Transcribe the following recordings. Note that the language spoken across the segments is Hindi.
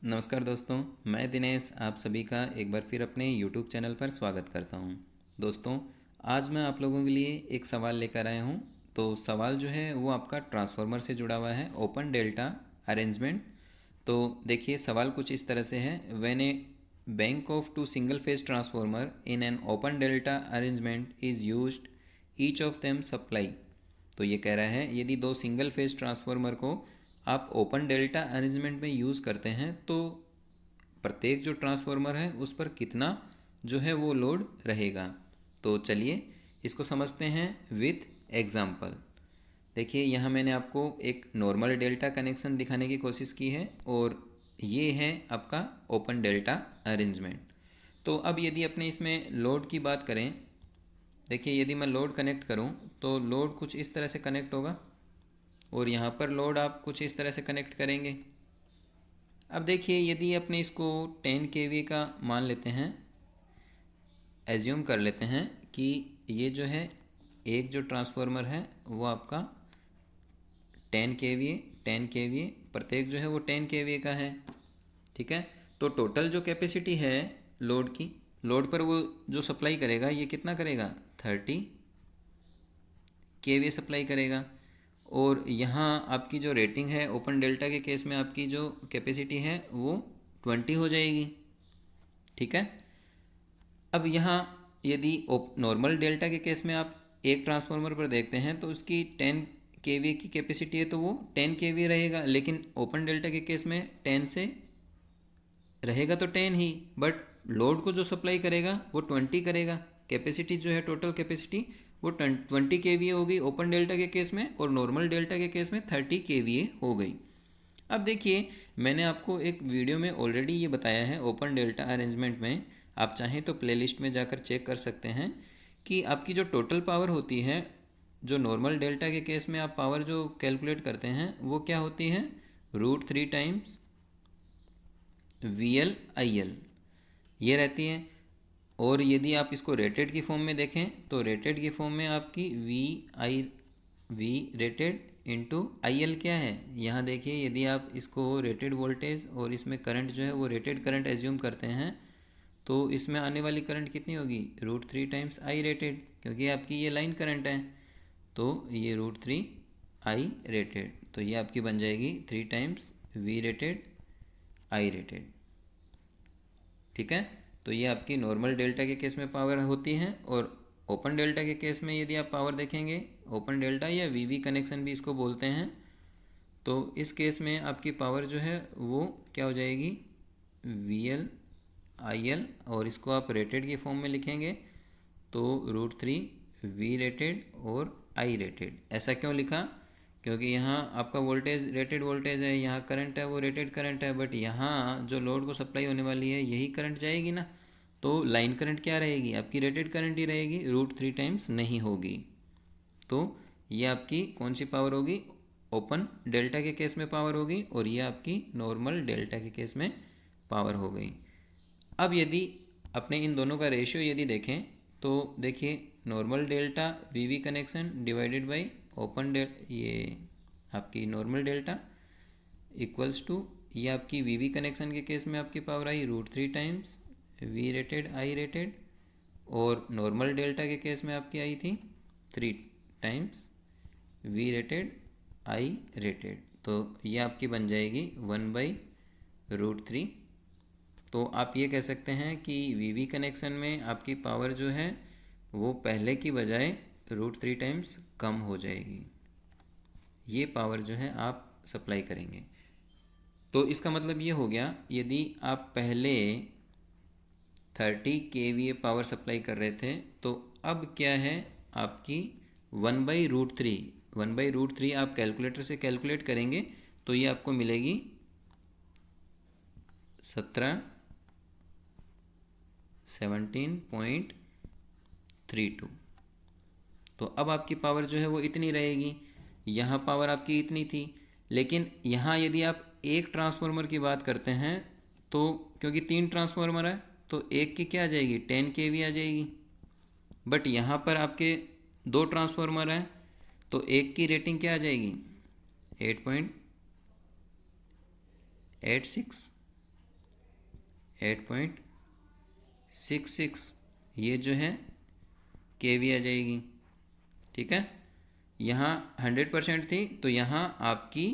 नमस्कार दोस्तों, मैं दिनेश आप सभी का एक बार फिर अपने YouTube चैनल पर स्वागत करता हूं। दोस्तों, आज मैं आप लोगों के लिए एक सवाल लेकर आया हूं। तो सवाल जो है वो आपका ट्रांसफार्मर से जुड़ा हुआ है, ओपन डेल्टा अरेंजमेंट। तो देखिए सवाल कुछ इस तरह से है, when a bank of two single phase transformer in an open delta arrangement is used, each of them supply. तो ये कह रहा है यदि दो सिंगल फेज ट्रांसफार्मर को आप ओपन डेल्टा अरेंजमेंट में यूज़ करते हैं तो प्रत्येक जो ट्रांसफार्मर है उस पर कितना जो है वो लोड रहेगा। तो चलिए इसको समझते हैं विथ एग्जाम्पल। देखिए यहाँ मैंने आपको एक नॉर्मल डेल्टा कनेक्शन दिखाने की कोशिश की है और ये है आपका ओपन डेल्टा अरेंजमेंट। तो अब यदि अपने इसमें लोड की बात करें, देखिए यदि मैं लोड कनेक्ट करूं तो लोड कुछ इस तरह से कनेक्ट होगा और यहाँ पर लोड आप कुछ इस तरह से कनेक्ट करेंगे। अब देखिए यदि अपने इसको 10 kVA का मान लेते हैं, एज्यूम कर लेते हैं कि ये जो है एक जो ट्रांसफार्मर है वो आपका 10 kVA प्रत्येक जो है वो 10 kVA का है। ठीक है, तो टोटल जो कैपेसिटी है लोड की, लोड पर वो जो सप्लाई करेगा ये कितना करेगा, 30 kVA सप्लाई करेगा। और यहाँ आपकी जो रेटिंग है ओपन डेल्टा के केस में आपकी जो कैपेसिटी है वो 20 हो जाएगी। ठीक है, अब यहाँ यदि नॉर्मल डेल्टा के केस में आप एक ट्रांसफार्मर पर देखते हैं तो उसकी 10 kVA की कैपेसिटी है तो वो 10 kVA रहेगा, लेकिन ओपन डेल्टा के केस में 10 से रहेगा तो 10 ही, बट लोड को जो सप्लाई करेगा वो 20 करेगा। कैपेसिटी जो है टोटल कैपेसिटी वो 20 kVA हो गई ओपन डेल्टा के केस में, और नॉर्मल डेल्टा के केस में 30 kVA हो गई। अब देखिए मैंने आपको एक वीडियो में ऑलरेडी ये बताया है ओपन डेल्टा अरेंजमेंट में, आप चाहें तो प्लेलिस्ट में जाकर चेक कर सकते हैं कि आपकी जो टोटल पावर होती है, जो नॉर्मल डेल्टा के केस में आप पावर जो कैलकुलेट करते हैं वो क्या होती है, √3 टाइम्स VL/IL ये रहती है। और यदि आप इसको रेटेड की फॉर्म में देखें तो रेटेड की फॉर्म में आपकी वी रेटेड इंटू IL क्या है, यहाँ देखिए यदि आप इसको रेटेड वोल्टेज और इसमें करंट जो है वो रेटेड करंट एज्यूम करते हैं तो इसमें आने वाली करंट कितनी होगी, √3 टाइम्स I रेटेड, क्योंकि आपकी ये लाइन करंट है। तो ये √3 I रेटेड, तो ये आपकी बन जाएगी 3 times V rated I rated. ठीक है, तो ये आपकी नॉर्मल डेल्टा के केस में पावर होती है। और ओपन डेल्टा के केस में यदि आप पावर देखेंगे, ओपन डेल्टा या वीवी कनेक्शन भी इसको बोलते हैं, तो इस केस में आपकी पावर जो है वो क्या हो जाएगी, VL/IL, और इसको आप रेटेड की फॉर्म में लिखेंगे तो √3 V रेटेड और I रेटेड। ऐसा क्यों लिखा, क्योंकि यहाँ आपका वोल्टेज रेटेड वोल्टेज है, यहाँ करंट है वो रेटेड करंट है, बट यहाँ जो लोड को सप्लाई होने वाली है यही करंट जाएगी ना, तो लाइन करंट क्या रहेगी, आपकी रेटेड करंट ही रहेगी, √3 टाइम्स नहीं होगी। तो ये आपकी कौन सी पावर होगी, ओपन डेल्टा के केस में पावर होगी, और ये आपकी नॉर्मल डेल्टा के केस में पावर हो गई। अब यदि अपने इन दोनों का रेशियो यदि देखें तो देखिए normal delta VV connection divided by open ये आपकी नॉर्मल डेल्टा इक्वल्स टू, ये आपकी वीवी कनेक्शन के केस में आपकी power I √3 times V rated I rated, और नॉर्मल डेल्टा के केस में आपकी आई थी 3 times V rated I rated. तो ये आपकी बन जाएगी 1/√3। तो आप ये कह सकते हैं कि वीवी कनेक्शन में आपकी पावर जो है वो पहले की बजाय √3 टाइम्स कम हो जाएगी, ये पावर जो है आप सप्लाई करेंगे। तो इसका मतलब ये हो गया, यदि आप पहले 30 kVA पावर सप्लाई कर रहे थे तो अब क्या है आपकी 1/√3, 1/√3 आप कैलकुलेटर से कैलकुलेट करेंगे तो ये आपको मिलेगी 17.32। तो अब आपकी पावर जो है वो इतनी रहेगी, यहाँ पावर आपकी इतनी थी, लेकिन यहाँ यदि आप एक ट्रांसफार्मर की बात करते हैं तो क्योंकि 3 ट्रांसफार्मर है तो एक की क्या आ जाएगी, 10 kVA आ जाएगी, बट यहाँ पर आपके 2 ट्रांसफार्मर हैं तो एक की रेटिंग क्या आ जाएगी, 8.86, 8.66 ये जो है केवी आ जाएगी। ठीक है, यहाँ 100% थी तो यहाँ आपकी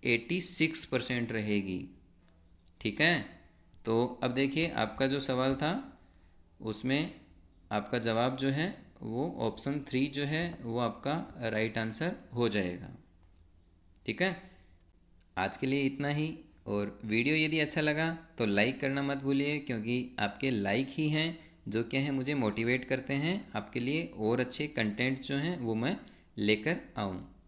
86% रहेगी। ठीक है, तो अब देखिए आपका जो सवाल था उसमें आपका जवाब जो है वो ऑप्शन 3 जो है वो आपका राइट आंसर हो जाएगा। ठीक है, आज के लिए इतना ही। और वीडियो यदि अच्छा लगा तो लाइक करना मत भूलिए, क्योंकि आपके लाइक ही हैं जो क्या है मुझे मोटिवेट करते हैं आपके लिए और अच्छे कंटेंट जो हैं वो मैं लेकर आऊँ।